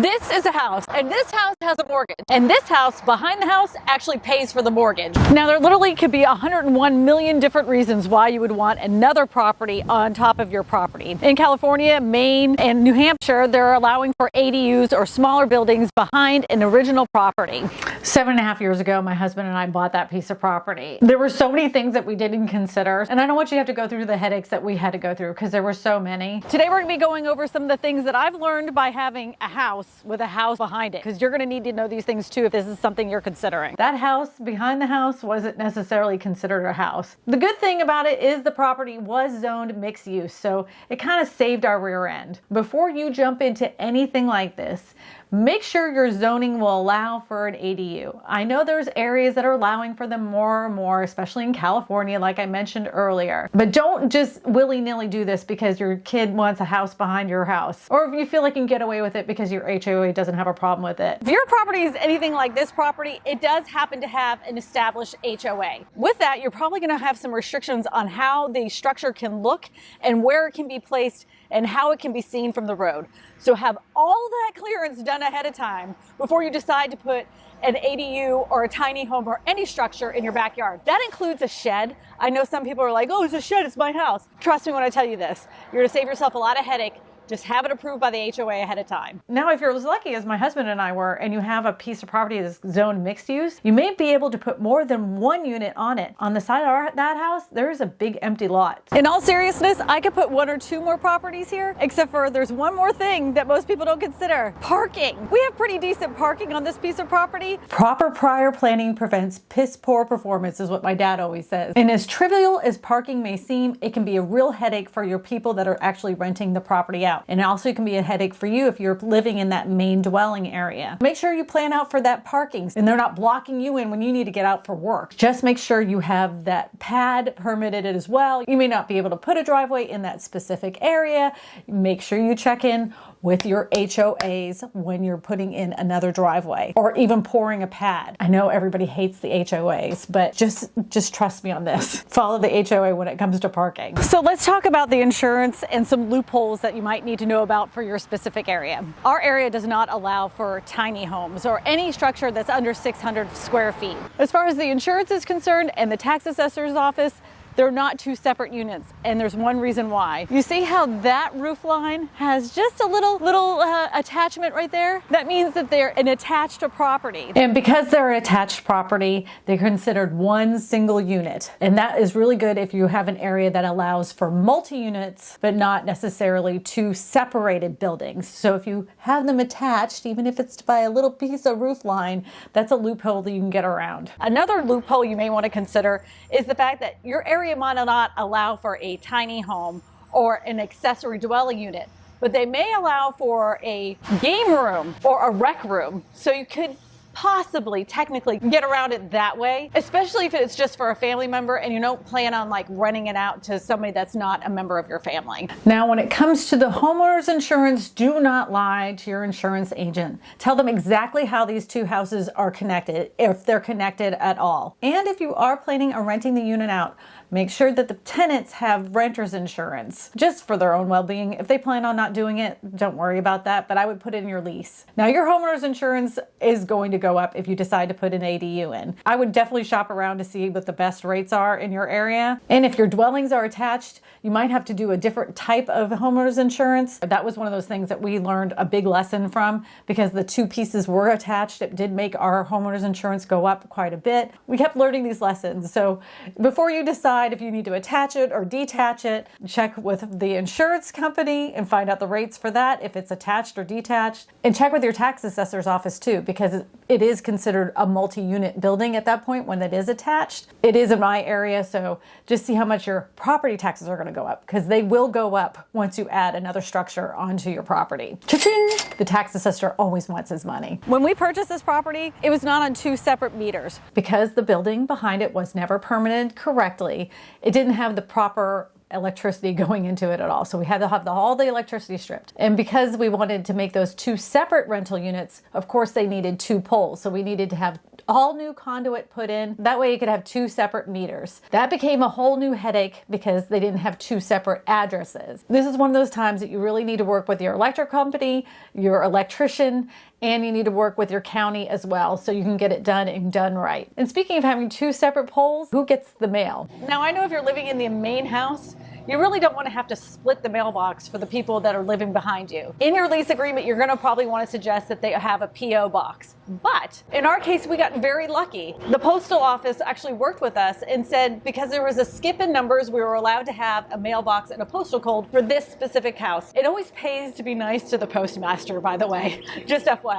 This is a house, and this house has a mortgage, and this house behind the house actually pays for the mortgage. Now, there literally could be 101 million different reasons why you would want another property on top of your property. In California, Maine, and New Hampshire, they're allowing for ADUs or smaller buildings behind an original property. 7.5 years ago, my husband and I bought that piece of property. There were so many things that we didn't consider, and I don't want you to have to go through the headaches that we had to go through because there were so many. Today, we're going to be going over some of the things that I've learned by having a house with a house behind it, because you're going to need to know these things too if this is something you're considering. That house behind the house wasn't necessarily considered a house. The good thing about it is the property was zoned mixed use, so it kind of saved our rear end. Before you jump into anything like this, make sure your zoning will allow for an ADU. I know there's areas that are allowing for them more and more, especially in California, like I mentioned earlier. But don't just willy-nilly do this because your kid wants a house behind your house, or if you feel like you can get away with it because your HOA doesn't have a problem with it. If your property is anything like this property, it does happen to have an established HOA. With that, you're probably going to have some restrictions on how the structure can look and where it can be placed and how it can be seen from the road. So have all that clearance done ahead of time before you decide to put an ADU or a tiny home or any structure in your backyard. That includes a shed. I know some people are like, oh, it's a shed, it's my house. Trust me when I tell you this. You're gonna save yourself a lot of headache. Just have it approved by the HOA ahead of time. Now, if you're as lucky as my husband and I were, and you have a piece of property that's zoned mixed use, you may be able to put more than one unit on it. On the side of that house, there is a big empty lot. In all seriousness, I could put one or two more properties here, except for there's one more thing that most people don't consider: parking. We have pretty decent parking on this piece of property. Proper prior planning prevents piss poor performance, is what my dad always says. And as trivial as parking may seem, it can be a real headache for your people that are actually renting the property out. And it also can be a headache for you if you're living in that main dwelling area. Make sure you plan out for that parking and they're not blocking you in when you need to get out for work. Just make sure you have that pad permitted as well. You may not be able to put a driveway in that specific area. Make sure you check in with your HOAs when you're putting in another driveway or even pouring a pad. I know everybody hates the HOAs, but just trust me on this. Follow the HOA when it comes to parking. So let's talk about the insurance and some loopholes that you might need to know about for your specific area. Our area does not allow for tiny homes or any structure that's under 600 square feet. As far as the insurance is concerned and the tax assessor's office, they're not two separate units, and there's one reason why. You see how that roof line has just a little attachment right there? That means that they're an attached property. And because they're an attached property, they're considered one single unit. And that is really good if you have an area that allows for multi-units, but not necessarily two separated buildings. So if you have them attached, even if it's by a little piece of roof line, that's a loophole that you can get around. Another loophole you may want to consider is the fact that your area might not allow for a tiny home or an accessory dwelling unit, but they may allow for a game room or a rec room. So you could possibly technically get around it that way, especially if it's just for a family member and you don't plan on like renting it out to somebody that's not a member of your family. Now, when it comes to the homeowner's insurance, do not lie to your insurance agent. Tell them exactly how these two houses are connected, if they're connected at all. And if you are planning on renting the unit out, make sure that the tenants have renter's insurance, just for their own well-being. If they plan on not doing it, don't worry about that, but I would put it in your lease. Now, your homeowner's insurance is going to go up if you decide to put an ADU in. I would definitely shop around to see what the best rates are in your area. And if your dwellings are attached, you might have to do a different type of homeowner's insurance. That was one of those things that we learned a big lesson from, because the two pieces were attached. It did make our homeowner's insurance go up quite a bit. We kept learning these lessons. So before you decide if you need to attach it or detach it, check with the insurance company and find out the rates for that, if it's attached or detached. And check with your tax assessor's office too, because it is considered a multi-unit building at that point when it is attached. It is in my area, so just see how much your property taxes are going to go up, because they will go up once you add another structure onto your property. Cha-ching! The tax assessor always wants his money. When we purchased this property, it was not on two separate meters. Because the building behind it was never permitted correctly, it didn't have the proper electricity going into it at all. So we had to have all the electricity stripped. And because we wanted to make those two separate rental units, of course they needed two poles. So we needed to have all new conduit put in. That way you could have 2 separate meters. That became a whole new headache because they didn't have 2 separate addresses. This is one of those times that you really need to work with your electric company, your electrician, and you need to work with your county as well so you can get it done and done right. And speaking of having 2 separate poles, who gets the mail? Now I know if you're living in the main house, you really don't want to have to split the mailbox for the people that are living behind you. In your lease agreement, you're going to probably want to suggest that they have a P.O. box. But in our case, we got very lucky. The postal office actually worked with us and said because there was a skip in numbers, we were allowed to have a mailbox and a postal code for this specific house. It always pays to be nice to the postmaster, by the way, just FYI.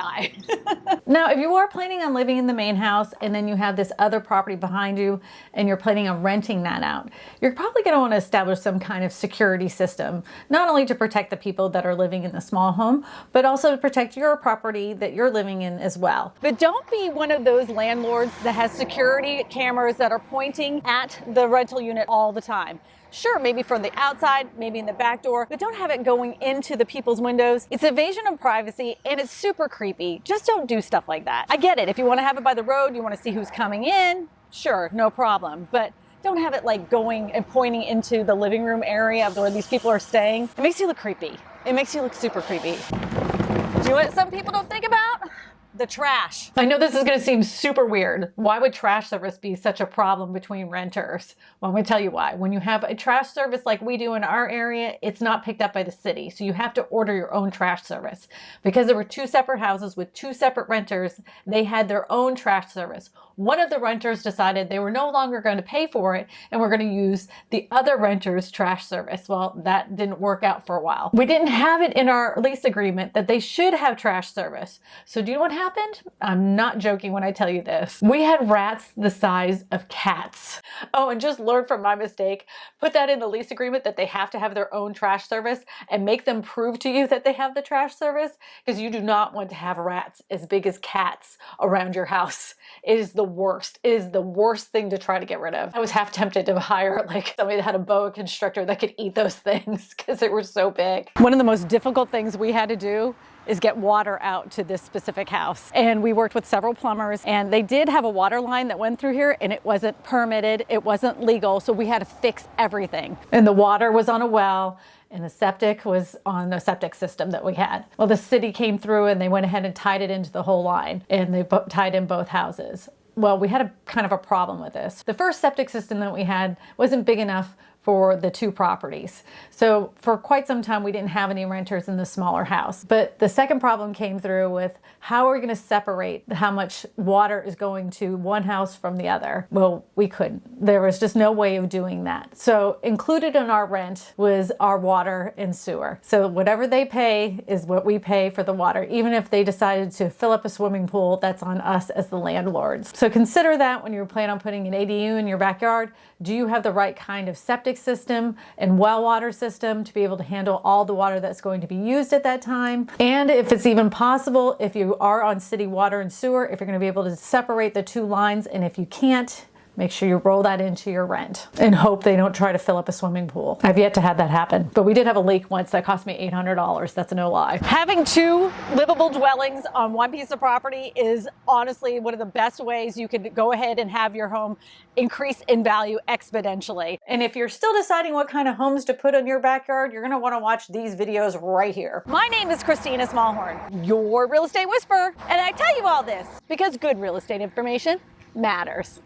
Now, if you are planning on living in the main house and then you have this other property behind you and you're planning on renting that out, you're probably going to want to establish some kind of security system, not only to protect the people that are living in the small home, but also to protect your property that you're living in as well. But don't be one of those landlords that has security cameras that are pointing at the rental unit all the time. Sure, maybe from the outside, maybe in the back door, but don't have it going into the people's windows. It's invasion of privacy and it's super creepy. Just don't do stuff like that. I get it. If you want to have it by the road, you want to see who's coming in, sure, no problem. But don't have it like going and pointing into the living room area where these people are staying. It makes you look creepy. It makes you look super creepy. Do you know what some people don't think about? The trash. I know this is going to seem super weird. Why would trash service be such a problem between renters? Well, I'm going to tell you why. When you have a trash service like we do in our area, it's not picked up by the city. So you have to order your own trash service. Because there were 2 separate houses with 2 separate renters, they had their own trash service. One of the renters decided they were no longer going to pay for it and we're going to use the other renter's trash service. Well, that didn't work out for a while. We didn't have it in our lease agreement that they should have trash service. So do you know what happened? I'm not joking when I tell you this. We had rats the size of cats. Oh, and just learn from my mistake. Put that in the lease agreement that they have to have their own trash service and make them prove to you that they have the trash service, because you do not want to have rats as big as cats around your house. It is the worst. It is the worst thing to try to get rid of. I was half tempted to hire like somebody that had a boa constrictor that could eat those things because they were so big. One of the most difficult things we had to do is get water out to this specific house. And we worked with several plumbers and they did have a water line that went through here and it wasn't permitted, it wasn't legal, so we had to fix everything. And the water was on a well and the septic was on the septic system that we had. Well, the city came through and they went ahead and tied it into the whole line and they tied in both houses. Well, we had a kind of a problem with this. The first septic system that we had wasn't big enough for the 2 properties. So for quite some time, we didn't have any renters in the smaller house. But the second problem came through with how are we going to separate how much water is going to one house from the other? Well, we couldn't. There was just no way of doing that. So included in our rent was our water and sewer. So whatever they pay is what we pay for the water. Even if they decided to fill up a swimming pool, that's on us as the landlords. So consider that when you plan on putting an ADU in your backyard. Do you have the right kind of septic system and well water system to be able to handle all the water that's going to be used at that time? And if it's even possible, if you are on city water and sewer, if you're going to be able to separate the 2 lines, and if you can't, make sure you roll that into your rent and hope they don't try to fill up a swimming pool. I've yet to have that happen, but we did have a leak once that cost me $800. That's no lie. Having 2 livable dwellings on one piece of property is honestly one of the best ways you can go ahead and have your home increase in value exponentially. And if you're still deciding what kind of homes to put in your backyard, you're gonna wanna watch these videos right here. My name is Kristina Smallhorn, your real estate whisperer, and I tell you all this because good real estate information matters.